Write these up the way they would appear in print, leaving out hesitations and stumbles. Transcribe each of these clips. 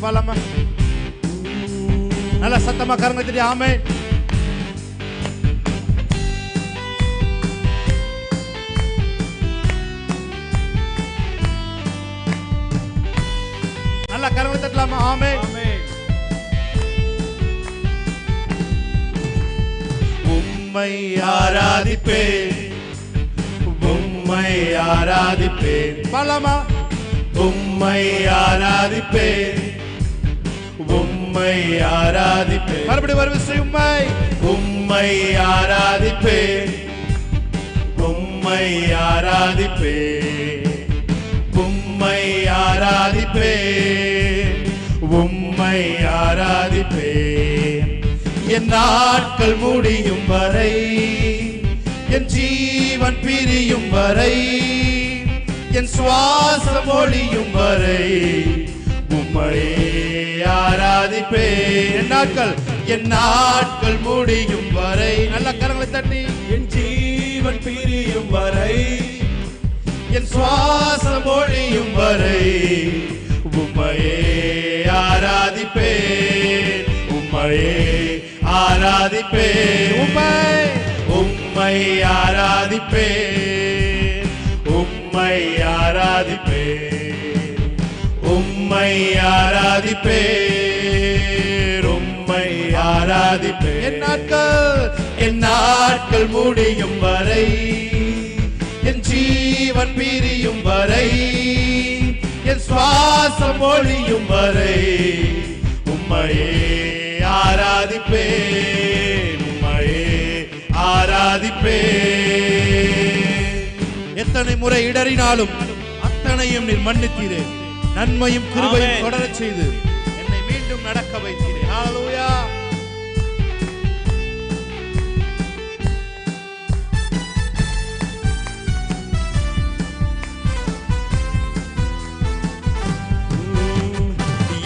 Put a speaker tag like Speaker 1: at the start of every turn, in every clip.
Speaker 1: பாலாமா, நல்ல சத்தமா கரங்களை தட்டி ஆமென். நல்ல கரங்களை தட்டலாமா? ஆமென். உம்மை ஆராதிப்பேன், உம்மை ஆராதிப்பேன். பாலாமா, உம்மை ஆராதிப்பேன், உம்மை ஆராதிப்பேன். மறுபடியும் ஒரு விஷயம், உம்மை ஆராதிப்பேன், உம்மை ஆராதிப்பேன், உம்மை ஆராதிப்பேன், உம்மை ஆராதிப்பேன். என் நாட்கள் முடியும் வரை, என் ஜீவன் பிரியும் வரை, என் சுவாசம் ஒழியும் வரை உம்மையே ஆராதிப்பேன். என் நாட்கள் முடியும் வரை, நல்ல கரங்களை தட்டி, என் ஜீவன் பிரியும் வரை, என் சுவாசம் ஒழியும் வரை உம்மையே ஆராதிப்பேன், உம்மையே ஆராதிப்பேன். உம்மை ஆராதிப்பேன், உம்மை ஆராதிப்பேன், உம்மை ஆராதிப்பேன், உம்மை ஆராதிப்பேன். என் நாட்கள் முடியும் வரை, என் ஜீவன் பிரியும் வரை, என் சுவாசம் ஒழியும் வரை உம்மையே ஆராதிப்பேன், உம்மையே ஆராதிப்பேன். எத்தனை முறை இடறினாலும் அத்தனையும் நீர் மன்னித்தீரே. நன்மையும் கிருபையும் தொடரச் செய்து என்னை மீண்டும் நடக்க வைத்தீரே. ஹல்லேலூயா.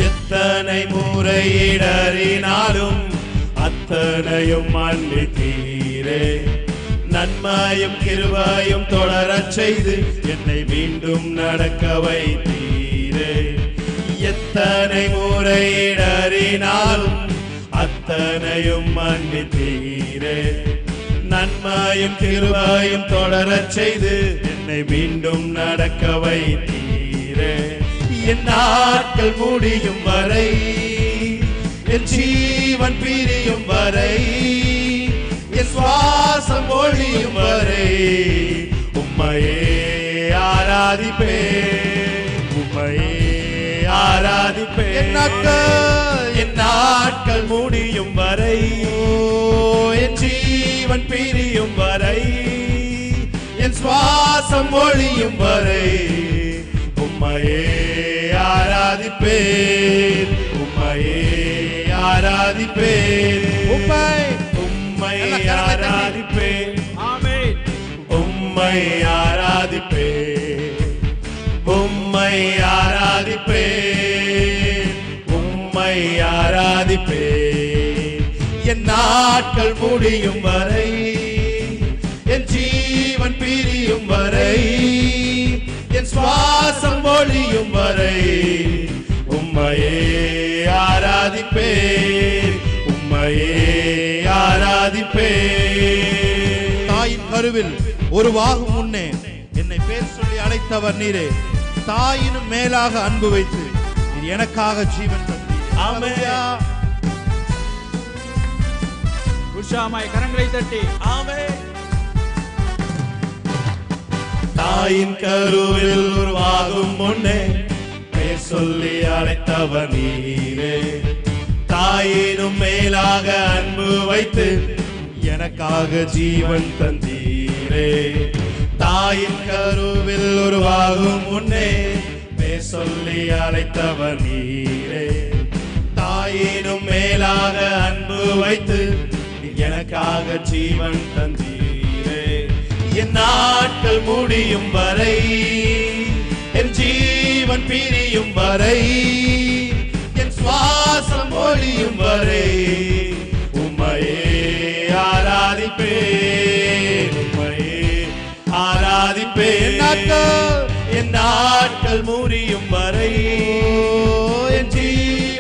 Speaker 1: எத்தனை முறை இடறினாலும் அத்தனையும் மன்னித்தீரே. நன்மையும் கிருபையும் தொடரச் செய்து என்னை மீண்டும் நடக்க வைத்தீரே. எத்தனை முறை இடறினாலும் அத்தனையும் மன்னித்தீரே. நன்மையும் கிருபையும் தொடரச் செய்து என்னை மீண்டும் நடக்க வைத்தீரே. என் நாட்கள் முடியும் வரை, என் ஜீவன் பிரியும் வரை, என் சுவாசம் ஒழியும் வரை உம்மையே ஆராதிப்பேன், உம்மையே ஆராதிப்பேன். என் நாட்கள் முடியும் வரை, என் ஜீவன் பிரியும் வரை, என் சுவாசம் ஒழியும் வரை உம்மையே ஆராதிப்பேன், உம்மையே ஆராதிப்பேன், உம்மை ஆராதிப்பேன். ஆமென். உம்மை ஆராதிப்பேன், உம்மை ஆராதிப்பேன், உம்மை ஆராதிப்பேன். என் நாட்கள் முடியும் வரை, என் ஜீவன் பிரியும் வரை, என் சுவாசம் ஒழியும் வரை உம்மையே ஆராதிப்பேன், உம்மையே ஆராதிப்பேன். தாயின் கருவில் உருவாகும் முன்னே என்னை பேர் சொல்லி அழைத்தவர் நீரே. தாயினும் மேலாக அன்பு வைத்து நீர் எனக்காக ஜீவன் தந்தீர். ஆமென்.
Speaker 2: உற்சாகமாய் கரங்களை தட்டி ஆமென்.
Speaker 1: தாயின் கருவில் உருவாகும் முன்னே பெயர் சொல்லி அழைத்தவர் நீரே. தாயினும் மேலாக அன்பு வைத்து எனக்காக ஜீவன் தந்தீரே. தாயின் கருவில் உருவாகும் முன்னே பெயர் சொல்லி அழைத்தவர் நீரே. தாயினும் மேலாக அன்பு வைத்து எனக்காக ஜீவன் தந்தீரே. என் நாட்கள் முடியும் வரை, என் ஜீவன் பிரியும் வரை, என் சுவாசம் ஒழியும் வரை உம்மையே ஆராதிப்பேன், உம்மையே ஆராதிப்பேன். என் நாட்கள் முடியும் வரை, என் ஜீவன்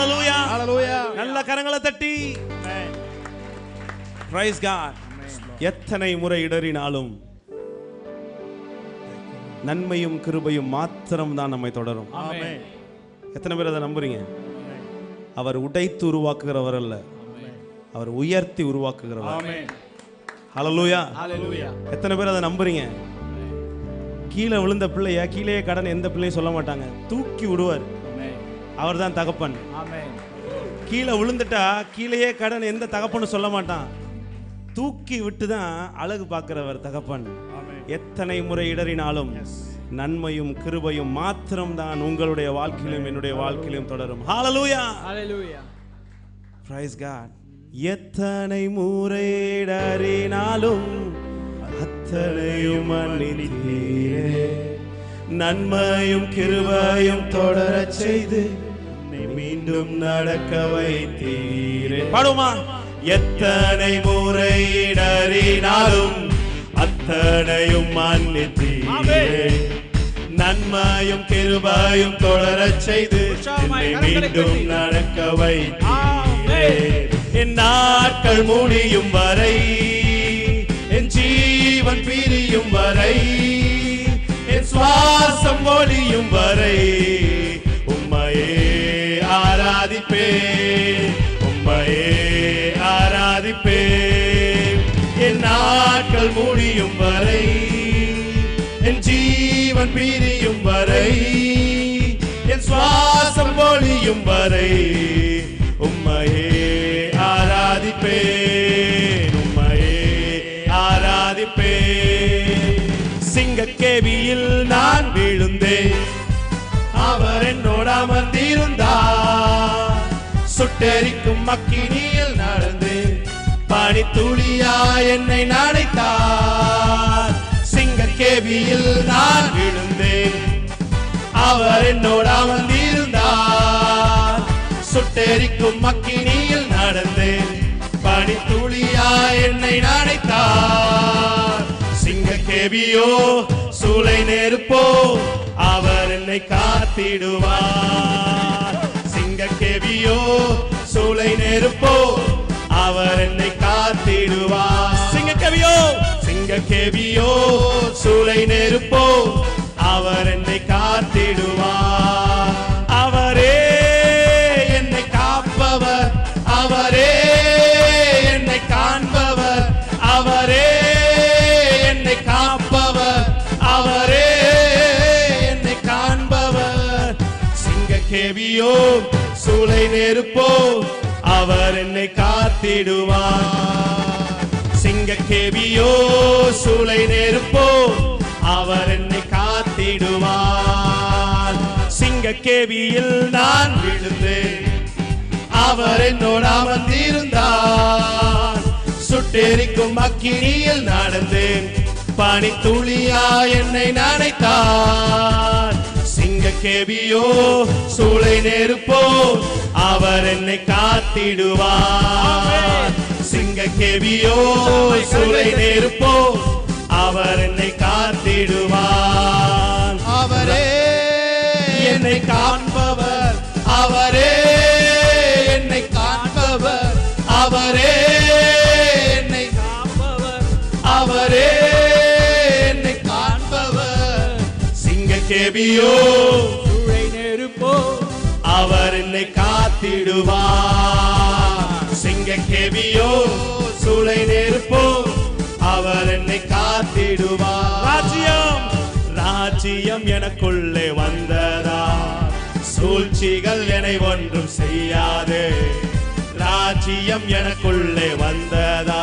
Speaker 3: ஹalleluya
Speaker 1: ஹalleluya.
Speaker 3: நல்ல கரங்களை தட்டி praise God. எத்தனை முறை இடறினாலும் நன்மையும் கிருபையும் மாத்திரம் தான் நம்மை தொடரும்.
Speaker 1: ஆமென்.
Speaker 3: எத்தனை பேர் அதை நம்புறீங்க? அவர் உடைத்து உருவாக்குகிறவர் அல்ல, அவர் உயர்த்தி உருவாக்குகிறவர்.
Speaker 2: ஆமென்.
Speaker 3: ஹalleluya.
Speaker 2: ஹalleluya.
Speaker 3: எத்தனை பேர் அதை நம்புறீங்க? கீழே விழுந்த பிள்ளைய கீழே கடன் எந்த பிள்ளையும் சொல்ல மாட்டாங்க, தூக்கி விடுவார். அவர் தான் தகப்பன்.
Speaker 2: ஆமென்.
Speaker 3: கீழே விழுந்துட்டா கீழேயே கடன் எந்த தகப்பனும் சொல்ல மாட்டான், தூக்கி விட்டு தான் அழகு பார்க்கிறவர் தகப்பன். எத்தனை முறை இடறினாலும் நன்மையும் கிருபையும் மாத்திரம் தான் உங்களுடைய வாழ்க்கையிலும் என்னுடைய வாழ்க்கையிலும் தொடரும். ஹalleluya.
Speaker 2: ஹalleluya.
Speaker 3: praise God. எத்தனை முறை இடறினாலும் அத்தனையும் மன்னித்தீரே, நன்மையும் கிருபையும் தொடரச் செய்து மீண்டும் நடக்க வைத்தீரே. பாடுமா? எத்தனை முறை இடறினாலும் அத்தனையும் மன்னித்தீரே, நன்மையும் கிருபையும் தொடரச் செய்து மீண்டும் நடக்க வைத்தீரே. என் நாட்கள் முடியும் வரை, என் ஜீவன் பிரியும் வரை, என் சுவாசம் ஒழியும் வரை உம்மையே ஆராதிப்பேன், உம்மையே ஆராதிப்பேன். என் நாட்கள் முடியும் வரை, என் ஜீவன் பிரியும் வரை, என் சுவாசம் ஒழியும் வரை உம்மையே ஆராதிப்பேன், உம்மையே ஆராதிப்பேன். சிங்கக்கேபியில் நான் விழுந்தேன், அவர் என்னோடு அமர்ந்திருந்தார். சுட்டெரிக்கும் அக்கினியில் நடந்தேன், பனித்துளியா என்னை நனைத்தார். சிங்கக்கேபியில் நான் விழுந்தேன், அவர் என்னோடு அமர்ந்திருந்தார். சுட்டெரிக்கும் அக்கினியில் நடந்தேன், பனித்துளியா என்னை நனைத்தார். சிங்கக்கேபியோ சூளை நெருப்போ அவர் என்னை காத்திடுவார். சிங்கக்கேபியோ சூளை நெருப்போ அவர் என்னை காத்திடுவார். சிங்கக்கேபியோ, சிங்கக்கேபியோ சூளை நெருப்போ அவர் என்னை காத்திடுவார். அவரே என்னை காப்பவர், அவரே என்னை காண்பவர், அவரே என்னை காப்பவர், அவரே என்னை காண்பவர். சிங்கக்கேபியோ சூளை நெருப்போ அவர் என்னை காத்திடுவார். சிங்கக்கேபியோ சூளை நெருப்போ அவர் என்னை காத்திடுவார். சிங்கக்கேபியில் நான் விழுந்தேன், அவர் என்னோடு அமர்ந்திருந்தார். சுட்டெரிக்கும் அக்கினியில் நடந்தேன், பனித்துளியா என்னை நனைத்தார். சிங்கக்கேபியோ சூளை நெருப்போ அவர் என்னை காத்திடுவார். சிங்கக்கேபியோ சூளை நெருப்போ அவர் என்னை காத்திடுவார். அவரே என்னை காண்பவர், அவரே என்னை காண்பவர், அவரே என்னை காண்பவர், அவரே என்னை காண்பவர். சிங்கக்கேபியோ
Speaker 2: சூளை நெருப்போ
Speaker 3: அவர் என்னை காத்திடுவார். சிங்கக்கேபியோ சூளை நெருப்போ அவர் என்னை காத்திடுவார். ராஜ்யம், ராஜ்யம் எனக்குள்ளே வந்ததா, சூழ்ச்சிகள் என்னை ஒன்றும் செய்யாது. ராஜ்யம் எனக்குள்ளே வந்ததா,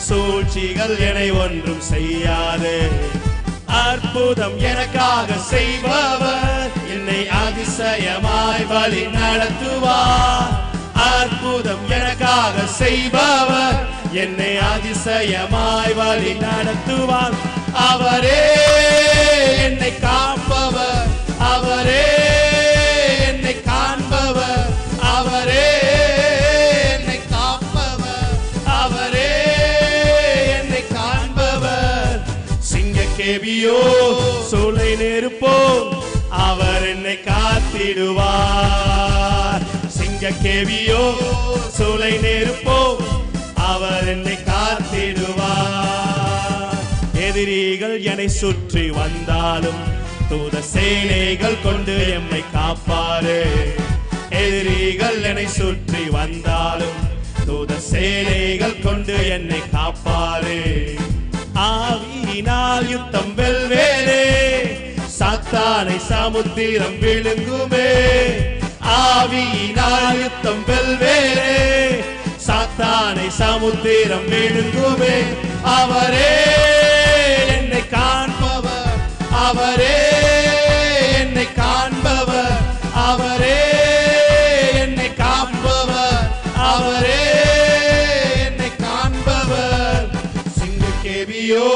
Speaker 3: சூழ்ச்சிகள் என்னை ஒன்றும் செய்யாது. அற்புதம் எனக்காக செய்பவர் என்னை அதிசயமாய் வழி நடத்துவார். அற்புதம் எனக்காக செய்பவர் என்னை அதிசயமாய் வழி நடத்துவார். அவரே என்னை காப்பவர், அவரே என்னை காண்பவர், அவரே என்னை காப்பவர், அவரே என்னை காண்பவர். சிங்கக்கேபியோ சூளை நெருப்போ அவர் என்னை காத்திடுவார். கேவியோ சூளை நெருப்போ அவர் என்னை காத்திடுவார். எதிரிகள் என்னை சுற்றி வந்தாலும் தூத சேனைகள் கொண்டு எம்மை காப்பாரு. எதிரிகள் என்னை சுற்றி வந்தாலும் தூத சேனைகள் கொண்டு என்னை காப்பாரு. ஆவியினால் யுத்தம் வெல்வேனே, சாத்தானை சமுத்திரம் விழுங்குமே. ஆவியினால் யுத்தம் வெல்வேனே, சாத்தானை சமுத்திரம் விழுங்குமே. அவரே என்னை காண்பவர், அவரே என்னை காண்பவர், அவரே என்னை காப்பவர், அவரே என்னை காண்பவர். சிங்கக்கேவியோ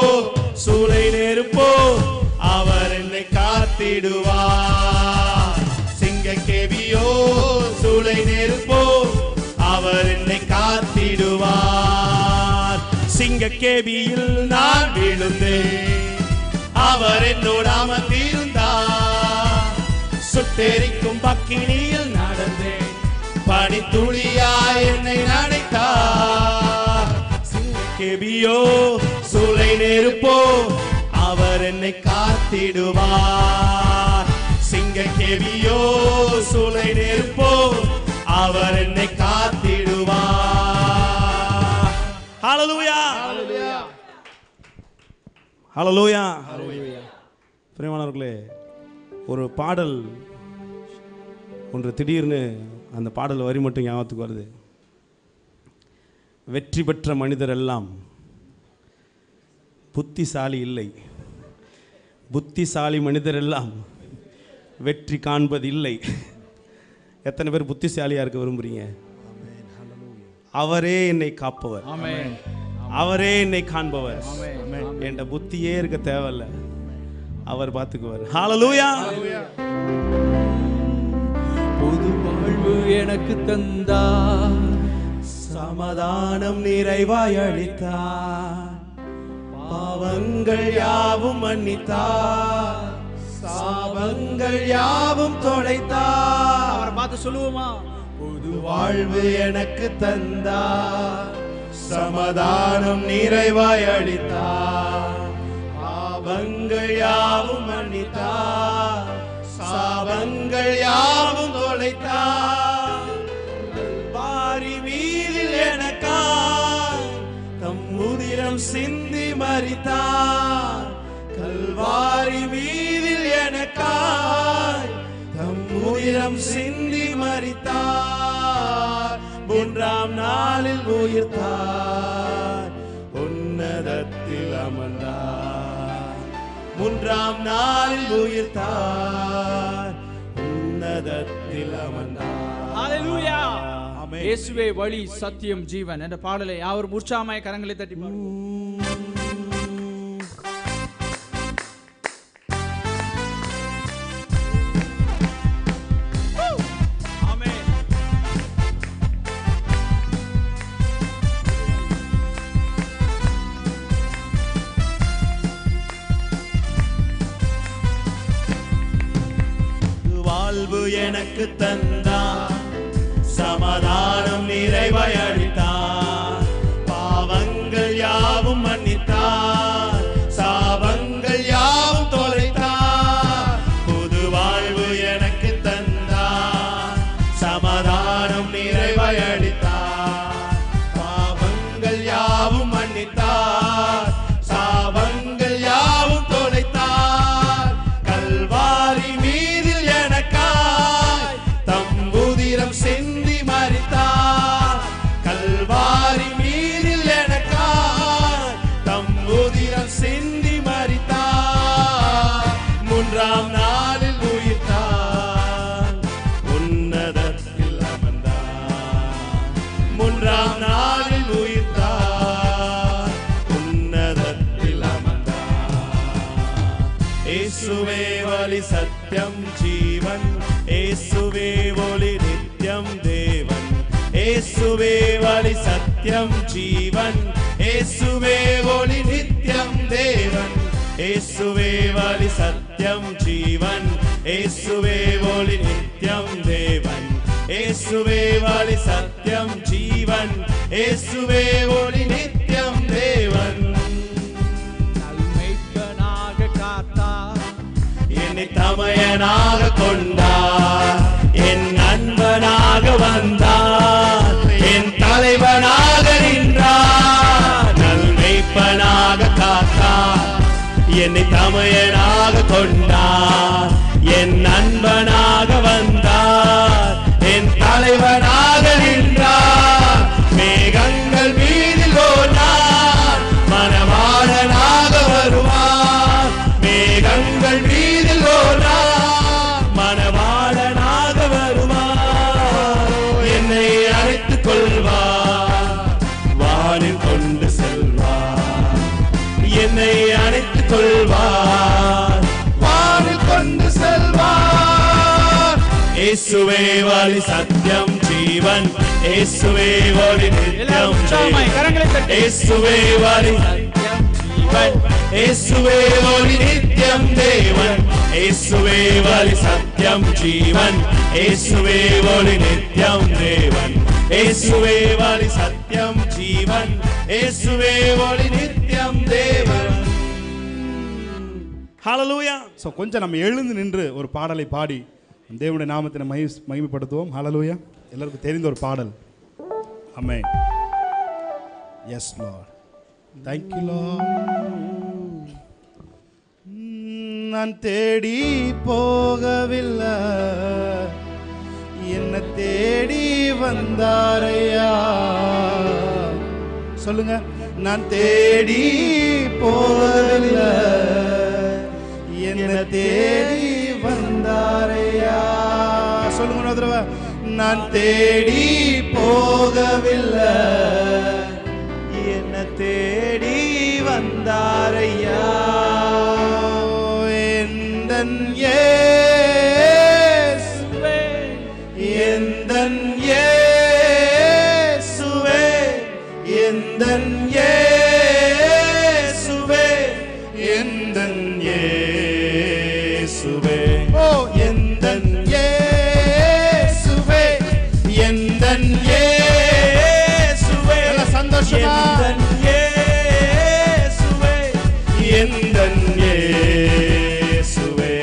Speaker 3: சூளை நெருப்போ அவர் என்னை காத்திடுவார். சிங்கக்கேவியோ சூளை நெருப்போ அவர் என்னை காத்திடுவார். சிங்கக்கேவியில் நான் விழுந்தேன், அவர் என்னோடு அமர்ந்திருந்தார். சுட்டெரிக்கும் பக்கினியில் நடந்தேன், பனித்துளியாய் என்னை நனைத்தார். சிங்கக்கேவியோ சூளை நெருப்போ அவர் என்னை காத்திடுவார். சிங்கக்கேவியோ சூளை நெருப்போ அவர் என்னை காத்திடுவார். ஹல்லேலூயா, ஹல்லேலூயா, ஹல்லேலூயா. பிரியமானவர்களே, ஒரு பாடல் ஒன்று திடீர்னு அந்த பாடல் வரி மட்டும் ஞாபகத்துக்கு வருது. வெற்றி பெற்ற மனிதர் எல்லாம் புத்திசாலி இல்லை, புத்திசாலி மனிதர் எல்லாம் வெற்றி காண்பது இல்லை. எத்தனை பேர் புத்திசாலியாக இருக்க விரும்புறீங்க? அவரே என்னை காப்பவர், அவரே என்னை காண்பவர். என்ற புத்தியே இருக்க தேவையில்லை, அவர் பார்த்துக்குவார். ஹல்லேலூயா.
Speaker 2: புது வாழ்வு எனக்கு தந்தார்,
Speaker 3: சமாதானம் நிறைவாய் அளித்தார். பாவங்கள் யாவும் மன்னித்தார், சாபங்கள் யாவும் தொலைத்தார்.
Speaker 2: அவரை பார்த்து சொல்லுவோமா?
Speaker 3: புது வாழ்வு எனக்கு தந்தார், சமாதானம் நிறைவாய் அளித்தார். பாவங்கள் யாவும் மன்னித்தார், சாபங்கள் யாவும் தொலைத்தார். கல்வாரி மீதில் எனக்காய் தம் உதிரம் சிந்தி மரித்தார். கல்வாரி மீதில் எனக்காய் தம் உதிரம் சிந்தி மரித்தார். மூன்றாம் நாளில் உயிர்த்தார், உன்னதத்தில் அமர்ந்தார். மூன்றாம் நாளில் உயிர்த்தார், உன்னதத்தில் அமர்ந்தார்.
Speaker 2: ஹல்லேலூயா. இயேசுவே வழி சத்தியம் ஜீவன் என்ற பாடலை யாவரும் உற்சாகமாய் கரங்களை தட்டி பாடுவோம்.
Speaker 3: வாழ்வு எனக்கு தந்தார், சமாதானம் நிறைவாய் அளித்தார். பாவங்கள் யாவும் மன்னித்தார், சாபங்கள் யாவும் தொலைத்தார். புது வாழ்வு எனக்கு தந்தார், சமாதானம் நிறைவாய் அளித்தார். பாவங்கள் யாவும் மன்னித்தார், சாபங்கள் யாவும் தொலைத்தார். கல்வாரி மீதில் எனக்காய் தம் உதிரம் சிந்தி மரித்தார். கல்வாரி மீதில் எனக்காய் தம் உதிரம் சிந்தி மரித்தார். மூன்றாம் நாளில் உயிர்த்தார், உன்னதத்தில் அமர்ந்தார். மூன்றாம் நாளில் உயிர்த்தார், உன்னதத்தில் அமர்ந்தார். இயேசுவே வழி சத்தியம் ஜீவன், இயேசுவே ஒளி நித்தியம் தேவன். இயேசுவே வழி சத்தியம் ஜீவன், இயேசுவே ஒளி நித்தியம் தேவன். இயேசுவே வழி சத்தியம் ஜீவன், இயேசுவே ஒளி நித்தியம் தேவன். இயேசுவே வழி சத்தியம் ஜீவன், இயேசுவே ஒளி நித்தியம் தேவன்.
Speaker 2: நல்மெய்ப்பனாக காத்தார்,
Speaker 3: என்னை தமையனாக கொண்டார், என் நண்பனாக வந்தார், என் தலைவனாக நின்றார். நல்மெய்ப்பனாக காத்தார், என்னை தமையனாக கொண்டார், என் நண்பனாக வந்தார், என் தலைவனாக நின்றார். மேகங்கள் மீதில் ஓனார், மணவாளனாக வருவார். மேகங்கள் மீதில் ஓனார், மணவாளனாக வருவார். என்னை அழைத்துக் கொள்வார், வானில் கொண்டு செல்வார். என்னை அழைத்துக் கொள்வார், வானில் கொண்டு செல்வார். இயேசுவே வழி சத்தியம் ஜீவன், இயேசுவே ஒளி நித்தியம் தேவன். இயேசுவே வழி சத்தியம் ஜீவன், இயேசுவே ஒளி நித்தியம் தேவன். இயேசுவே வழி சத்தியம் ஜீவன், இயேசுவே ஒளி நித்தியம் தேவன். இயேசுவே வழி சத்தியம் ஜீவன், இயேசுவே ஒளி நித்தியம் தேவன். ஹல்லேலூயா.
Speaker 1: ஸோ கொஞ்சம் நம்ம எழுந்து நின்று ஒரு பாடலை பாடி தேவனுடைய நாமத்தை மகிமைப்படுத்துவோம். ஹல்லேலூயா. எல்லாருக்கும் தெரிந்த ஒரு பாடல். Amen. Yes Lord, thank you Lord. நான் தேடி போகவில்லை, என்ன தேடி வந்தாரையா. சொல்லுங்க. நான் தேடி போகவில்லை, என்ன தேடி வந்தாரையா. சொல்லுங்க ஒரு தடவை. நான் தேடி போகவில்லை,
Speaker 3: என்ன தேடி வந்தாரையா.
Speaker 1: எந்தன் இயேசுவே, எந்தன் இயேசுவே, எந்தன் இயேசுவே, எந்தன் இயேசுவே. ஓ எந்தன் இயேசுவே, எந்தன் இயேசுவே. நல்ல சந்தோஷமா. எந்தன் இயேசுவே, எந்தன் இயேசுவே,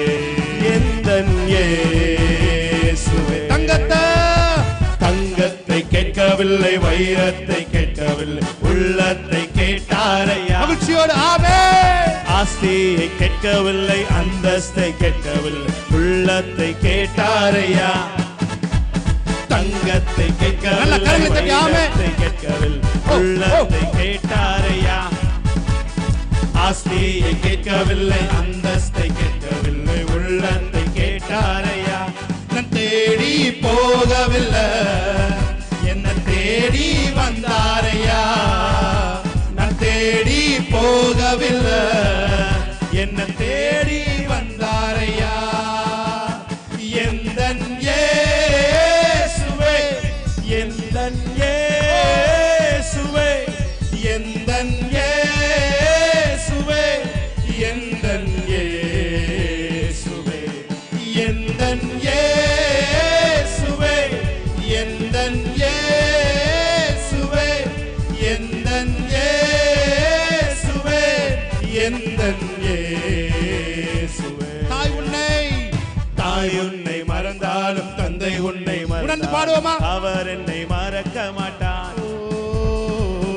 Speaker 1: எந்தன் இயேசுவே. தங்கத்தை கேட்கவில்லை, வைரத்தை கேட்கவில்லை, உள்ளத்தை கேட்டாரையா. மகிழ்ச்சியோடு ஆமென். ஆஸ்தியை கேட்கவில்லை, அந்தஸ்தை கேட்கவில்லை, உள்ளத்தை கேட்டாரையா. தங்கத்தை கேட்கவில்லை, வைரத்தை கேட்கவில்லை, உள்ளத்தை கேட்டாரையா. ஆஸ்தியை கேட்கவில்லை, அந்தஸ்தை கேட்கவில்லை, உள்ளத்தை கேட்டாரையா. நான் தேடி போகவில்லை, என்ன தேடி வந்தாரையா. நான் தேடி போகவில்லை, என்ன தேடி வந்தாரையா. எந்தன் இயேசுவே, எந்தன் இயேசுவே, எந்தன் இயேசுவே, எந்தன் இயேசுவே, எந்தன் இயேசுவே, எந்தன் இயேசுவே, எந்தன் இயேசுவே, எந்தன் இயேசுவே. தாய் உன்னை மறந்தாலும் தந்தை உன்னை மறந்தாலும் அவர் என்னை மறக்க மாட்டார்.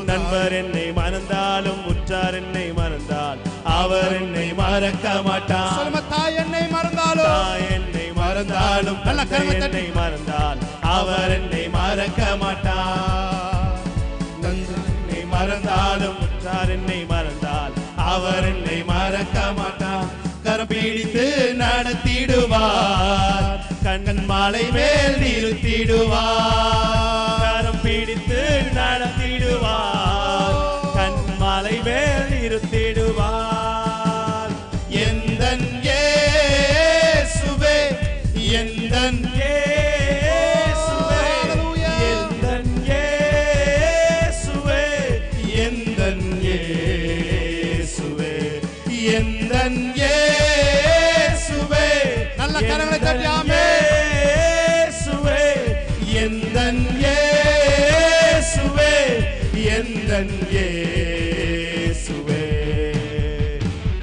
Speaker 1: நண்பர் என்னை மறந்தாலும் உற்றார் என்னை மறந்தால் அவர் என்னை மறக்க மாட்டார். தாய் என்னை மறந்தாலும், தாய் என்னை மறந்தாலும், என்னை மறந்தால் அவர் என்னை மறக்க மாட்டார். என்னை மறந்தாலும் உற்றார் என்னை மறந்தால் அவர் என்னை மறக்க மாட்டார். கரம் பிடித்து நடத்திடுவார், கண்ணன் மாலை மேல் நிறுத்திடுவார். கரம் பிடித்து நடத்திடுவார், கண் மாலை மேல் நிறுத்திடுவார். எந்தன் இயேசுவே, எந்தன் இயேசுவே, எந்தன் இயேசுவே, எந்தன் இயேசுவே, எந்தன் இயேசுவே. நல்ல கரங்களை தட்டி ஆமென். இயேசுவே,
Speaker 3: இயேசுவே எந்தன் இயேசுவே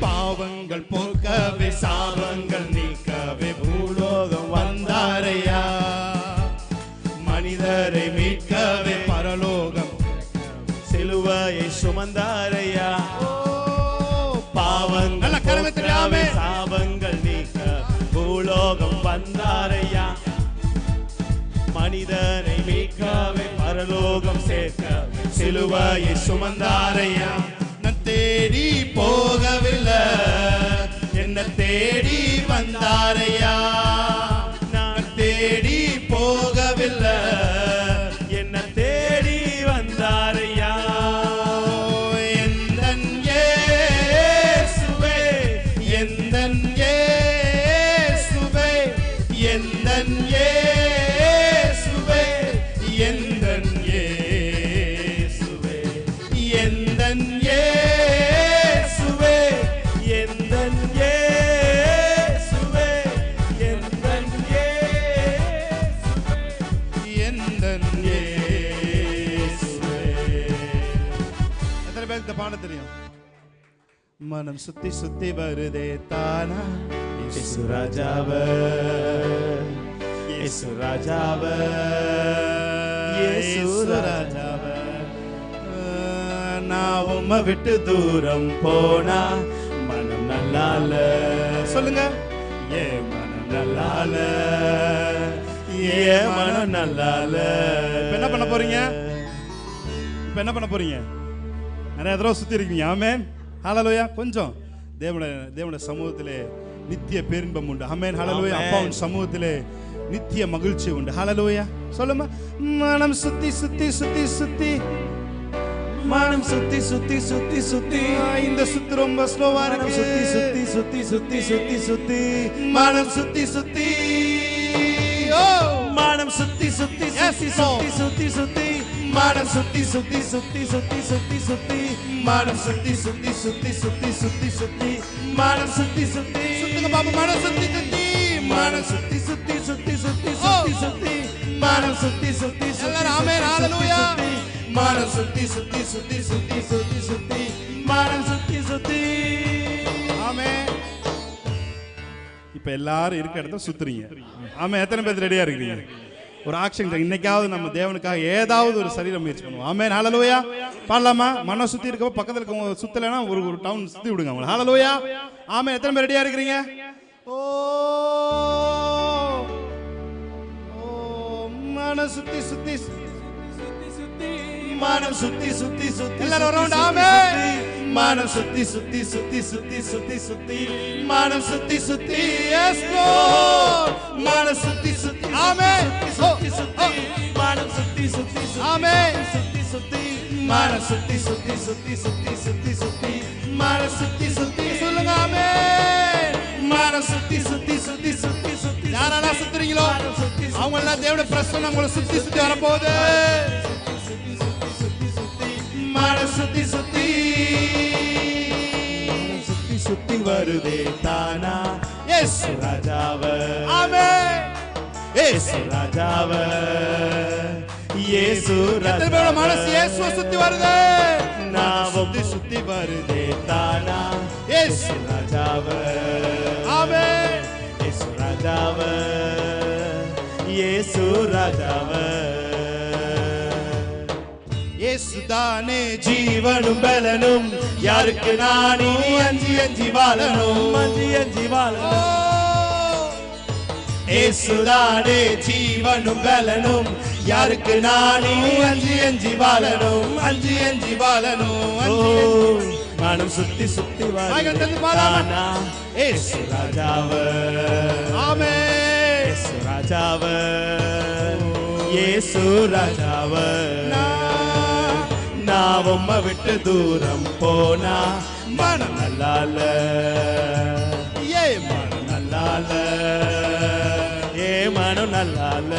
Speaker 1: பாவங்கள் போக்கவே சாபங்கள் நீக்கவே பூலோகம் வந்தாரையா மனிதரை மீட்கவே பரலோகம்
Speaker 3: சிலுவையை சுமந்தாரையா பாவங்கள்
Speaker 1: நல்ல கரங்களை தட்டாமே.
Speaker 3: சாபங்கள் நீக்க பூலோகம் வந்தாரையா மனிதனை மீட்கவே பரலோகம் சேர்க்க சிலுவையை சுமந்தாரையா
Speaker 1: நான் தேடி போகவில்லை என்ன தேடி வந்தாரையா நான் தேடி போகவில்லை
Speaker 3: என்ன தேடி வந்தாரையா
Speaker 1: எந்தன் இயேசுவே எந்தன் இயேசுவே எந்தன் இயேசுவே எந்தன் இயேசுவே எந்தன் இயேசுவே
Speaker 3: எந்தன் இயேசுவே எந்தன் இயேசுவே
Speaker 1: எந்தன் இயேசுவே. எத்தனை பேருக்கு இந்த பாடம் தெரியும்? மனம் சுத்தி சுத்தி வருதே தானா
Speaker 3: இயேசு ராஜாவே இயேசு ராஜாவே இயேசு ராஜாவே
Speaker 1: நான் உம்மை விட்டு
Speaker 3: தூரம் போனா மனம் நல்லால
Speaker 1: சொல்லுங்க
Speaker 3: ஏ மனம் நல்லால ஏ மனம் நல்லால
Speaker 1: இப்ப என்ன பண்ண போறீங்க? இப்ப என்ன பண்ண போறீங்க? நிறைய தடவை சுத்தி இருக்கீங்க. ஆமென் ஹalleluya. கொஞ்சம் தேவனுடைய சமூகத்திலே நித்திய பேரின்பம் உண்டு. ஆமென் ஹalleluya. அப்பாவின் சமூகத்திலே நித்திய மகிழ்ச்சி உண்டு. ஹalleluya. சொல்லுமா மனம் சுத்தி சுத்தி சுத்தி சுத்தி
Speaker 3: மனம் சுத்தி சுத்தி சுத்தி சுத்தி
Speaker 1: இந்த சுத்து ரொம்ப ஸ்லோவா இருக்கு.
Speaker 3: சுத்தி சுத்தி சுத்தி சுத்தி சுத்தி சுத்தி
Speaker 1: மனம் சுத்தி சுத்தி ஓ
Speaker 3: மனம் சுத்தி சுத்தி சுத்தி சுத்தி சுத்தி சுத்தி
Speaker 1: மனம் சுத்தி
Speaker 3: சுத்தி சுத்தி சுத்தி சுத்தி சுத்தி
Speaker 1: மனம் சுத்தி சுத்தி சுத்தி சுத்தி சுத்தி சுத்தி
Speaker 3: மனம் சுத்தி சுத்தி
Speaker 1: சுத்துங்க பாப்பா மனம் சுத்தி சுத்தி மனம் சுத்தி
Speaker 3: சுத்தி சுத்தி சுத்தி சுத்தி சுத்தி மனம் சுத்தி சுத்தி
Speaker 1: எல்லாரும் ஆமென் ஹalleluya. மனம் சுத்தி சுத்தி சுத்தி சுத்தி சுத்தி சுத்தி
Speaker 3: மனம் சுத்தி சுத்தி
Speaker 1: ஆமென். இப்ப எல்லாரும் இருக்க இடத்துல சுத்துறீங்க. ஆமென். எத்தனை பேர் ரெடியா இருக்கீங்க? ஒரு ஆக்ஷன் இன்னைக்காவது நம்ம தேவனுக்காக ஏதாவது ஒரு சரீர முயற்சி பண்ணுவோம். ஆமென் ஹalleluya. பாடலாமா? மனம் சுத்தி இருக்க பக்கத்துல இருக்கவங்க சுத்தலைன்னா ஒரு டவுன் சுத்தி விடுங்க அவங்கள. ஹalleluya. ஆமென். எத்தனை பேர் ரெடியா இருக்கிறீங்க? ஓ ஓ மனம் சுத்தி சுத்தி
Speaker 3: மனம் சுத்தி சுத்தி சுத்தி
Speaker 1: எல்லாரும் அரவுண்ட் ஆமென்.
Speaker 3: மனம் சுத்தி சுத்தி சுத்தி சுத்தி சுத்தி சுத்தி
Speaker 1: மனம் சுத்தி சுத்தி எஸ் லார்ட்.
Speaker 3: மனம் சுத்தி சுத்தி
Speaker 1: ஆமென்.
Speaker 3: சுத்தி சுத்தி மனம் சுத்தி சுத்தி
Speaker 1: ஆமென்.
Speaker 3: சுத்தி சுத்தி மனம் சுத்தி சுத்தி சுத்தி சுத்தி சுத்தி சுத்தி மனம் சுத்தி சுத்தி
Speaker 1: சொல்லுங்க ஆமென்.
Speaker 3: மனம் சுத்தி சுத்தி சுத்தி சுத்தி சுத்தி
Speaker 1: யாரெல்லாம் சுத்துறீங்களோ அவங்க எல்லாம் தேவனுடைய பிரசன்னம் உங்களை சுத்தி சுத்தி வரப்போகுது.
Speaker 3: மனம் சுத்தி சுத்தி சுத்தி சுத்தி வருதே தானா
Speaker 1: எஸ்
Speaker 3: ராஜாவே
Speaker 1: ஆமென்.
Speaker 3: இயேசு ராஜாவே இயேசு
Speaker 1: எத்தனை பேரோட மனசு இயேசுவை சுத்தி வருது?
Speaker 3: நாவும்
Speaker 1: சுத்தி சுத்தி வருது.
Speaker 3: தானா
Speaker 1: எஸ்
Speaker 3: ராஜாவே
Speaker 1: ஆமென்.
Speaker 3: இயேசு ராஜாவே இயேசு ராஜாவே
Speaker 1: இயேசுதானே
Speaker 3: ஜீவனும் பலனும் யாருக்கு நானே அஞ்சி அஞ்சி வாழணும் அஞ்சி அஞ்சி வாழணும் இயேசுதானே ஜீவனும் பலனும் யாருக்கு நானே அஞ்சி அஞ்சி வாழணும் அஞ்சி அஞ்சி வாழணும் மனம் சுத்தி சுத்தி வாழனா இயேசு ராஜாவே
Speaker 1: ஆமென்.
Speaker 3: இயேசு ராஜாவே இயேசு ராஜாவே நான் உம்மை விட்டு தூரம் போனா மனம் நல்லால
Speaker 1: ஏ
Speaker 3: மனம் நல்லால ஏ மனம் நல்லால